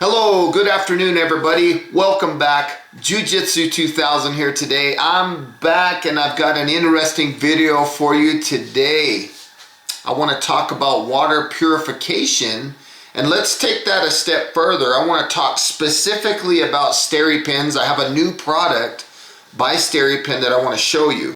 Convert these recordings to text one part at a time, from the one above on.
Hello, good afternoon everybody. Welcome back. Jiu-Jitsu 2000 here today. I'm back and I've got an interesting video for you today. I want to talk about water purification, and let's take that a step further. I want to talk specifically about SteriPens. I have a new product by SteriPen that I want to show you.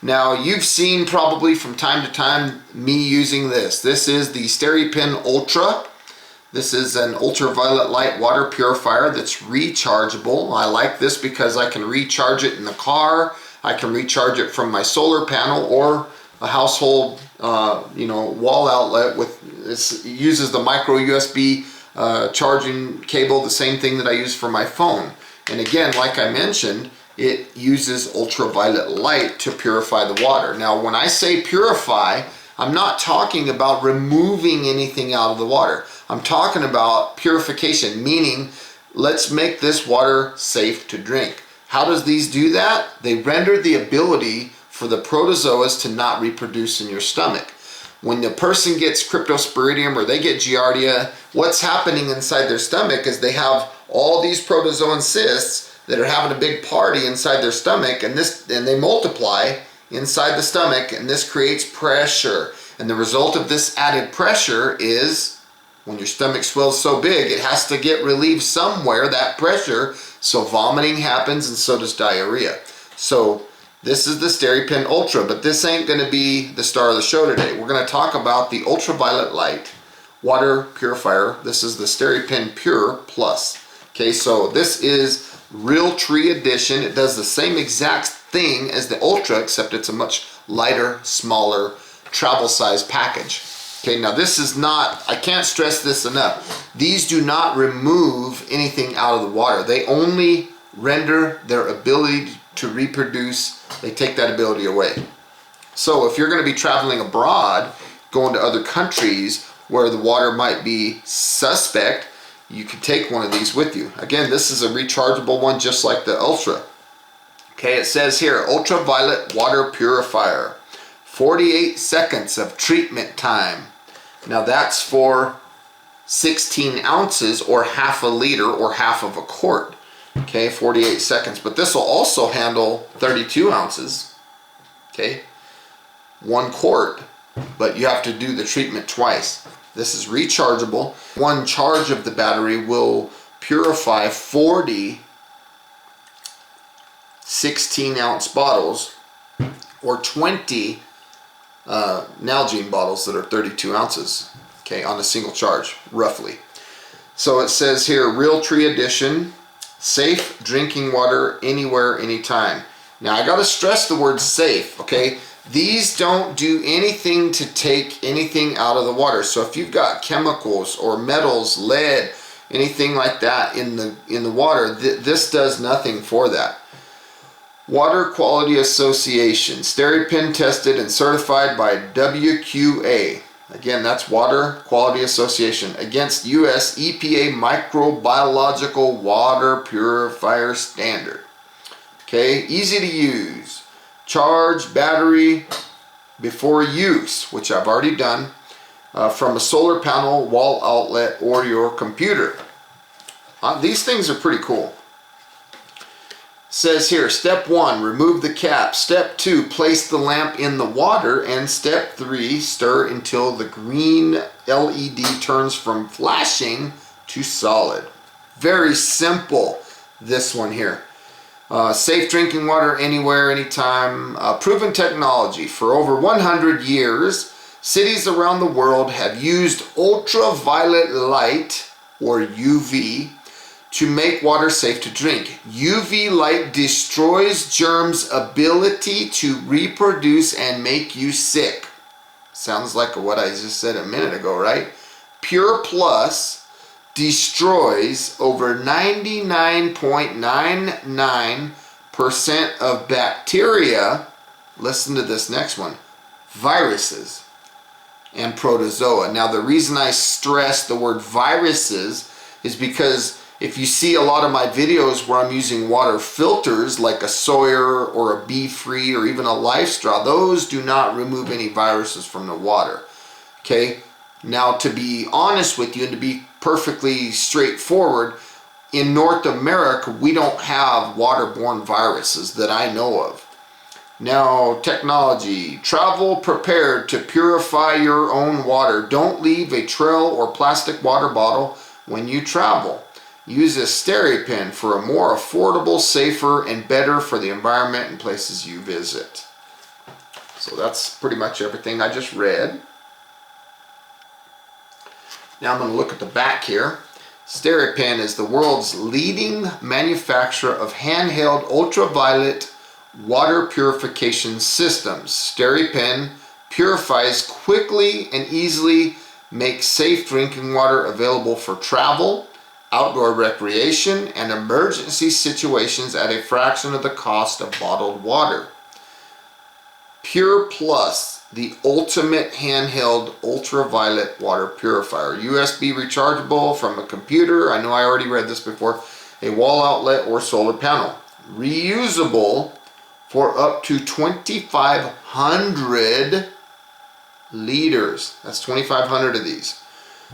Now, you've seen probably from time to time me using this. This is the SteriPen Ultra. This is an ultraviolet light water purifier that's rechargeable. I like this because I can recharge it in the car. I can recharge it from my solar panel or a household wall outlet. It uses the micro USB charging cable, the same thing that I use for my phone. And again, like I mentioned, it uses ultraviolet light to purify the water. Now, when I say purify, I'm not talking about removing anything out of the water. I'm talking about purification, meaning let's make this water safe to drink. How does these do that? They render the ability for the protozoas to not reproduce in your stomach. When the person gets cryptosporidium or they get giardia, what's happening inside their stomach is they have all these protozoan cysts that are having a big party inside their stomach, and they multiply inside the stomach, and this creates pressure. And the result of this added pressure is when your stomach swells so big, it has to get relieved somewhere, that pressure, so vomiting happens and so does diarrhea. So this is the SteriPen Ultra, but this ain't going to be the star of the show today. We're going to talk about the ultraviolet light water purifier. This is the SteriPen Pure Plus. Okay, so this is Real Tree Edition. It does the same exact thing as the Ultra, except it's a much lighter, smaller, travel size package. Okay, now this is not, I can't stress this enough, these do not remove anything out of the water. They only render their ability to reproduce. They take that ability away. So if you're going to be traveling abroad, going to other countries where the water might be suspect, you can take one of these with you. Again, this is a rechargeable one just like the Ultra. Okay, it says here, ultraviolet water purifier. 48 seconds of treatment time. Now that's for 16 ounces or half a liter or half of a quart. Okay, 48 seconds. But this will also handle 32 ounces. Okay, 1 quart. But you have to do the treatment twice. This is rechargeable. One charge of the battery will purify 40 16-ounce bottles or 20 Nalgene bottles that are 32 ounces, okay, on a single charge, roughly. So it says here, Real Tree Edition, safe drinking water anywhere, anytime. Now I gotta stress the word safe, okay? These don't do anything to take anything out of the water. So if you've got chemicals or metals, lead, anything like that in the water, this does nothing for that. Water Quality Association, SteriPen tested and certified by WQA. Again, that's Water Quality Association against US EPA microbiological water purifier standard. Okay, easy to use. Charge battery before use, which I've already done, from a solar panel, wall outlet, or your computer. These things are pretty cool. Says here, step 1, remove the cap. Step 2, place the lamp in the water. And step 3, stir until the green LED turns from flashing to solid. Very simple, this one here. Safe drinking water anywhere, anytime. Proven technology. For over 100 years, cities around the world have used ultraviolet light, or UV, to make water safe to drink. UV light destroys germs' ability to reproduce and make you sick. Sounds like what I just said a minute ago, right? Pure Plus destroys over 99.99% of bacteria, listen to this next one, viruses, and protozoa. Now the reason I stress the word viruses is because if you see a lot of my videos where I'm using water filters like a Sawyer or a Bee Free or even a Life Straw, those do not remove any viruses from the water. Okay, now to be honest with you and to be perfectly straightforward, in North America we don't have waterborne viruses that I know of. Now, technology. Travel prepared to purify your own water. Don't leave a trail or plastic water bottle when you travel. Use a SteriPen for a more affordable, safer, and better for the environment and places you visit. So that's pretty much everything I just read. Now I'm going to look at the back here. SteriPen is the world's leading manufacturer of handheld ultraviolet water purification systems. SteriPen purifies quickly and easily, makes safe drinking water available for travel, outdoor recreation, and emergency situations at a fraction of the cost of bottled water. Pure Plus, the ultimate handheld ultraviolet water purifier. USB rechargeable from a computer. I know I already read this before. A wall outlet or solar panel. Reusable for up to 2,500 liters. That's 2,500 of these.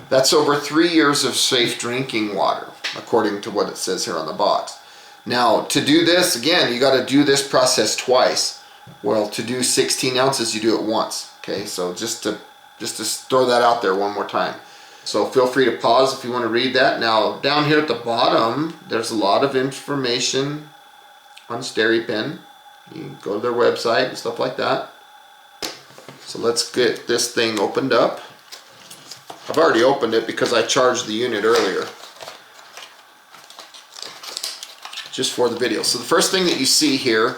That's over 3 years of safe drinking water, according to what it says here on the box. Now, to do this, again, you got to do this process twice. Well, to do 16 ounces, you do it once. Okay, so just to throw that out there one more time. So feel free to pause if you want to read that. Now, down here at the bottom, there's a lot of information on SteriPen. You can go to their website and stuff like that. So let's get this thing opened up. I've already opened it because I charged the unit earlier, just for the video. So the first thing that you see here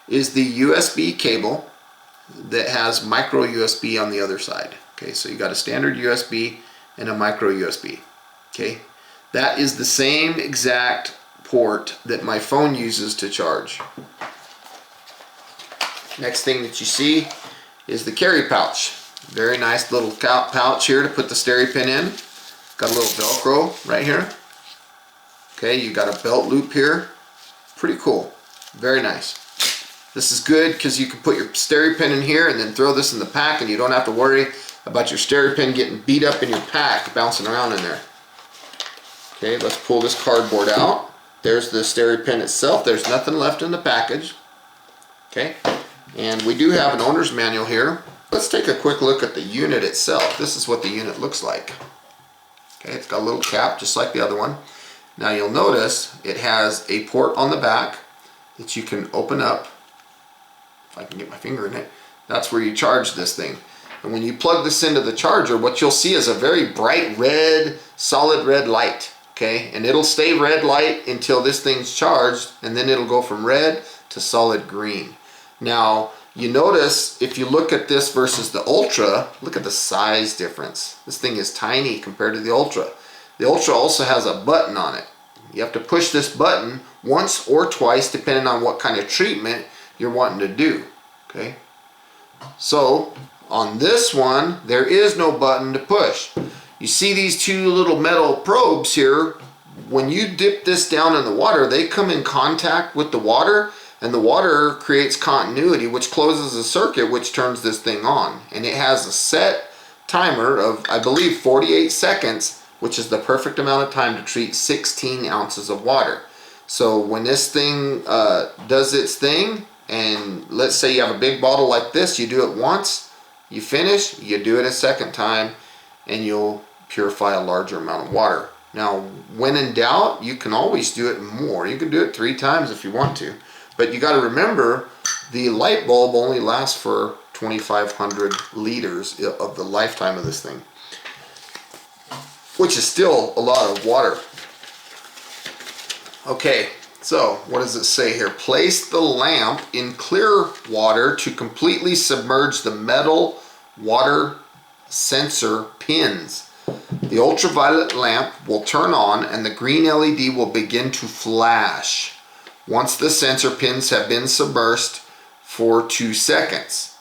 is the USB cable that has micro USB on the other side. Okay, so you got a standard USB and a micro USB. Okay, that is the same exact port that my phone uses to charge. Next thing that you see is the carry pouch. Very nice little pouch here to put the SteriPen in. Got a little Velcro right here. Okay, you got a belt loop here. Pretty cool. Very nice. This is good because you can put your SteriPen in here and then throw this in the pack, and you don't have to worry about your SteriPen getting beat up in your pack, bouncing around in there. Okay, let's pull this cardboard out. There's the SteriPen itself. There's nothing left in the package. Okay, and we do have an owner's manual here. Let's take a quick look at the unit itself. This is what the unit looks like. Okay, it's got a little cap just like the other one. Now you'll notice it has a port on the back that you can open up. If I can get my finger in it, that's where you charge this thing. And when you plug this into the charger, what you'll see is a very bright red, solid red light. Okay, and it'll stay red light until this thing's charged, and then it'll go from red to solid green. Now, you notice if you look at this versus the Ultra, look at the size difference. This thing is tiny compared to the Ultra. The Ultra also has a button on it. You have to push this button once or twice depending on what kind of treatment you're wanting to do. Okay, so on this one there is no button to push. You see these two little metal probes here. When you dip this down in the water, they come in contact with the water, and the water creates continuity, which closes a circuit, which turns this thing on. And it has a set timer of, I believe, 48 seconds, which is the perfect amount of time to treat 16 ounces of water. So when this thing does its thing, and let's say you have a big bottle like this, you do it once, you finish, you do it a second time, and you'll purify a larger amount of water. Now, when in doubt, you can always do it more. You can do it 3 times if you want to. But you got to remember, the light bulb only lasts for 2,500 liters of the lifetime of this thing, which is still a lot of water. Okay, so what does it say here? Place the lamp in clear water to completely submerge the metal water sensor pins. The ultraviolet lamp will turn on and the green LED will begin to flash once the sensor pins have been submerged for 2 seconds.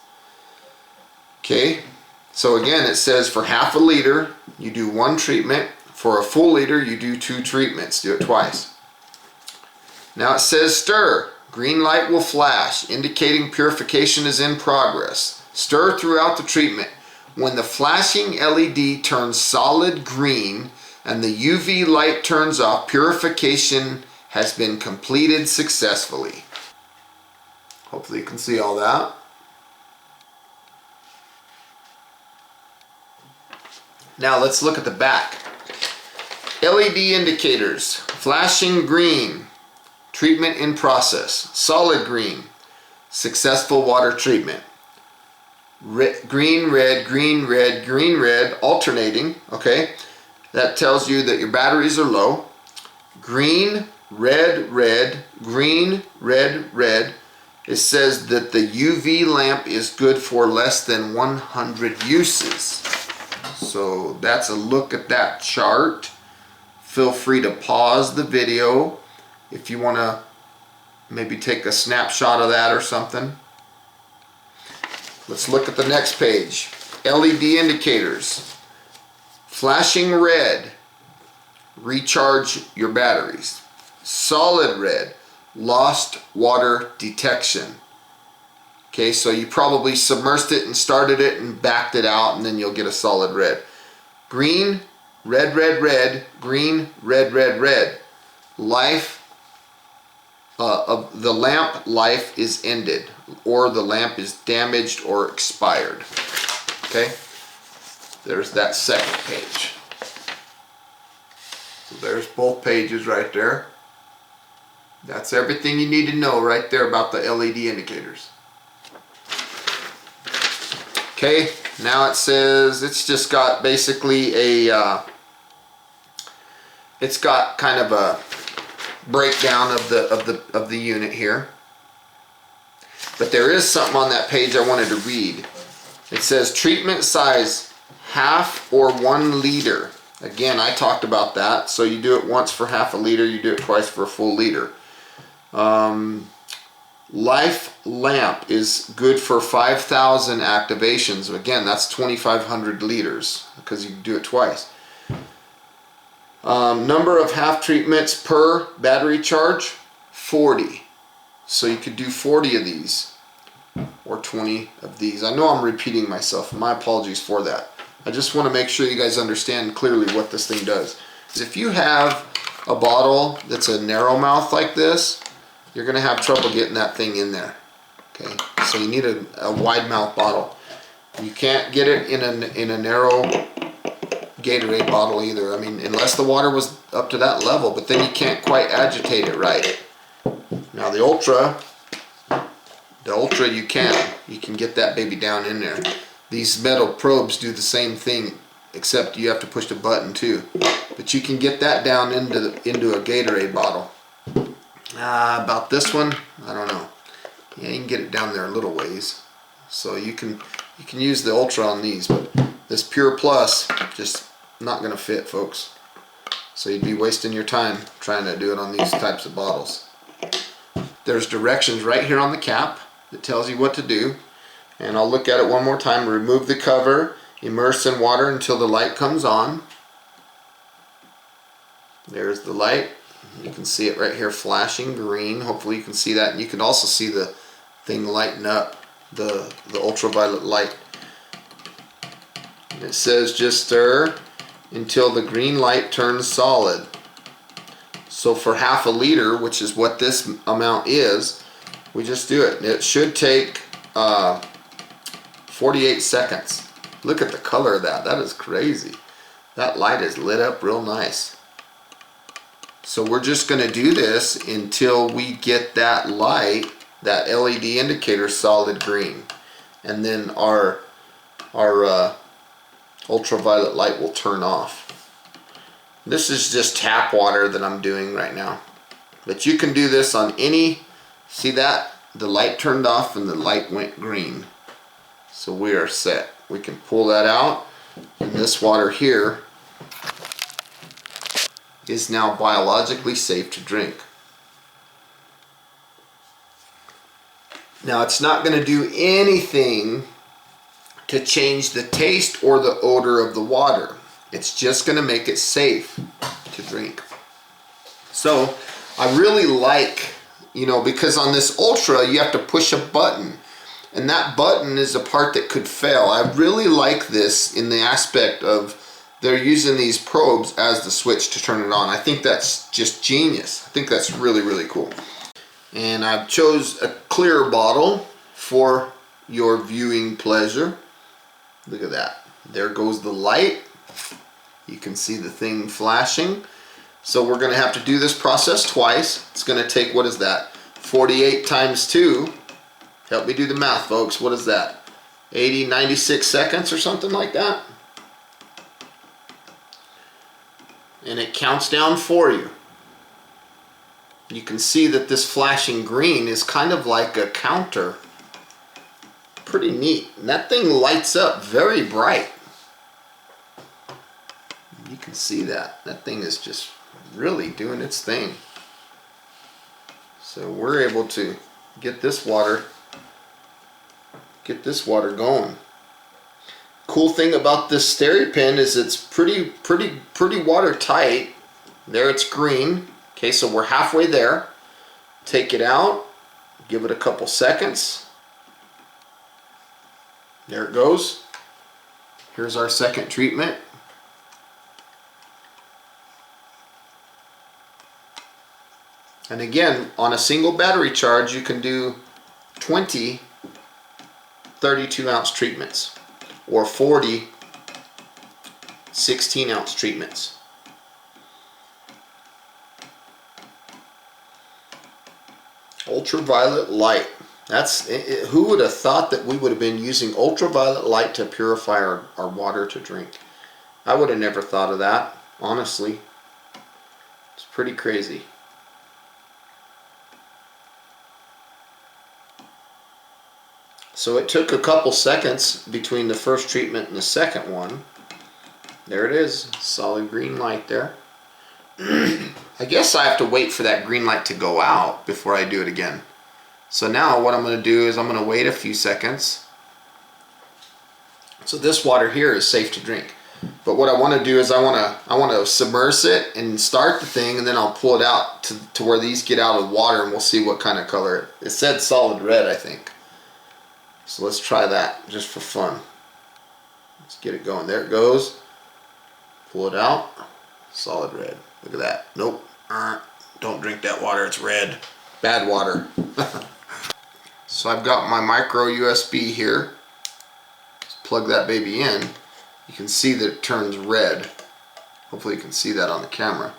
Okay, So again, it says for half a liter, you do 1 treatment. For a full liter, you do 2 treatments. Do it twice. Now it says stir. Green light will flash, indicating purification is in progress. Stir throughout the treatment. When the flashing LED turns solid green and the UV light turns off, purification has been completed successfully. Hopefully you can see all that. Now let's look at the back. LED indicators. Flashing green. Treatment in process. Solid green. Successful water treatment. Green, red, green, red, green, red, alternating. Okay, that tells you that your batteries are low. Green, red, red, green, red, red. It says that the UV lamp is good for less than 100 uses. So that's a look at that chart. Feel free to pause the video if you want to maybe take a snapshot of that or something. Let's look at the next page. LED indicators. Flashing red, recharge your batteries. Solid red, lost water detection. Okay, so you probably submersed it and started it and backed it out, and then you'll get a solid red. Green, red, red, red, green, red, red, red. Life of the lamp life is ended, or the lamp is damaged or expired. Okay, there's that second page. So there's both pages right there. That's everything you need to know right there about the LED indicators. Okay, now it says it's just got basically a it's got kind of a breakdown of the unit here. But there is something on that page I wanted to read. It says treatment size half or 1 liter. Again, I talked about that. So you do it once for half a liter, you do it twice for a full liter. Life lamp is good for 5,000 activations. Again, that's 2,500 liters because you do it twice. Number of half treatments per battery charge, 40. So you could do 40 of these or 20 of these. I know I'm repeating myself. My apologies for that. I just want to make sure you guys understand clearly what this thing does. If you have a bottle that's a narrow mouth like this, you're going to have trouble getting that thing in there. Okay, so you need a wide mouth bottle. You can't get it in a narrow Gatorade bottle either. I mean, unless the water was up to that level, but then you can't quite agitate it right. Now the Ultra you can get that baby down in there. These metal probes do the same thing, except you have to push the button too. But you can get that down into a Gatorade bottle. About this one, I don't know. Yeah, you can get it down there a little ways. So you can use the Ultra on these, but this Pure Plus just not going to fit, folks. So you'd be wasting your time trying to do it on these types of bottles. There's directions right here on the cap that tells you what to do. And I'll look at it one more time. Remove the cover, immerse in water until the light comes on. There's the light. You can see it right here flashing green. Hopefully you can see that. And you can also see the thing lighten up, the ultraviolet light. And it says just stir until the green light turns solid. So for half a liter, which is what this amount is, we just do it. It should take 48 seconds. Look at the color of that. That is crazy. That light is lit up real nice. So we're just going to do this until we get that light, that LED indicator, solid green. And then our ultraviolet light will turn off. This is just tap water that I'm doing right now. But you can do this on any, see that? The light turned off and the light went green. So we are set. We can pull that out, and this water here is now biologically safe to drink. Now it's not going to do anything to change the taste or the odor of the water. It's just going to make it safe to drink. So I really like, you know, because on this Ultra you have to push a button, and that button is a part that could fail. I really like this in the aspect of they're using these probes as the switch to turn it on. I think that's just genius. I think that's really, really cool. And I've chose a clear bottle for your viewing pleasure. Look at that. There goes the light. You can see the thing flashing. So we're going to have to do this process twice. It's going to take, what is that? 48 times 2. Help me do the math, folks. What is that? 80, 96 seconds or something like that? And it counts down for you. You can see that this flashing green is kind of like a counter. Pretty neat. And that thing lights up very bright. You can see that. That thing is just really doing its thing. So we're able to get this water going. Cool thing about this SteriPen is it's pretty watertight. There, it's green. Okay, so we're halfway there. Take it out, give it a couple seconds. There it goes. Here's our second treatment. And again, on a single battery charge, you can do 20 32-ounce treatments or 40 16-ounce treatments. Ultraviolet light. That's who would have thought that we would have been using ultraviolet light to purify our water to drink? I would have never thought of that, honestly. It's pretty crazy. So it took a couple seconds between the first treatment and the second one. There it is, solid green light there. I guess I have to wait for that green light to go out before I do it again. So now what I'm going to do is I'm going to wait a few seconds. So this water here is safe to drink. But what I want to do is I want to submerge it and start the thing, and then I'll pull it out to where these get out of the water, and we'll see what kind of color. It said solid red, I think. So let's try that just for fun. Let's get it going. There it goes. Pull it out. Solid red. Look at that. Nope. Don't drink that water. It's red. Bad water. So I've got my micro USB here. Let's plug that baby in. You can see that it turns red. Hopefully you can see that on the camera.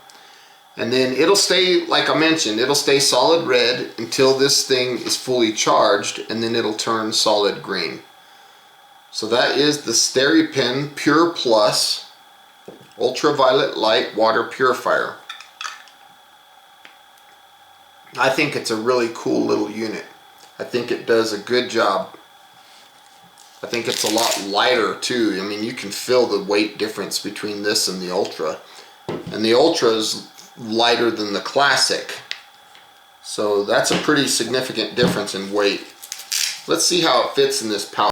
And then it'll stay, like I mentioned, it'll stay solid red until this thing is fully charged, and then it'll turn solid green. So that is the SteriPen Pure Plus Ultraviolet Light Water Purifier. I think it's a really cool little unit. I think it does a good job. I think it's a lot lighter too. I mean, you can feel the weight difference between this and the Ultra. And the Ultra is lighter than the Classic. So that's a pretty significant difference in weight. Let's see how it fits in this pouch.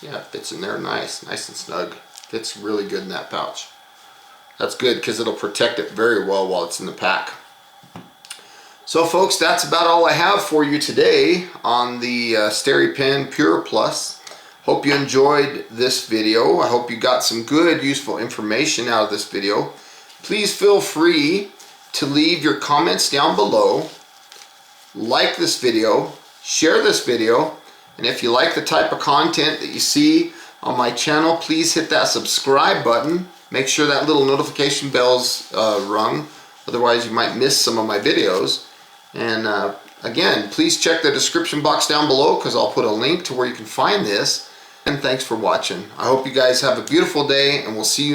Yeah, it fits in there nice and snug. Fits really good in that pouch. That's good because it'll protect it very well while it's in the pack. So folks, that's about all I have for you today on the SteriPen Pure Plus. Hope you enjoyed this video. I hope you got some good, useful information out of this video. Please feel free to leave your comments down below. Like this video, share this video, and if you like the type of content that you see on my channel, please hit that subscribe button. Make sure that little notification bell's rung, otherwise you might miss some of my videos. And again, please check the description box down below because I'll put a link to where you can find this. And thanks for watching. I hope you guys have a beautiful day, and we'll see you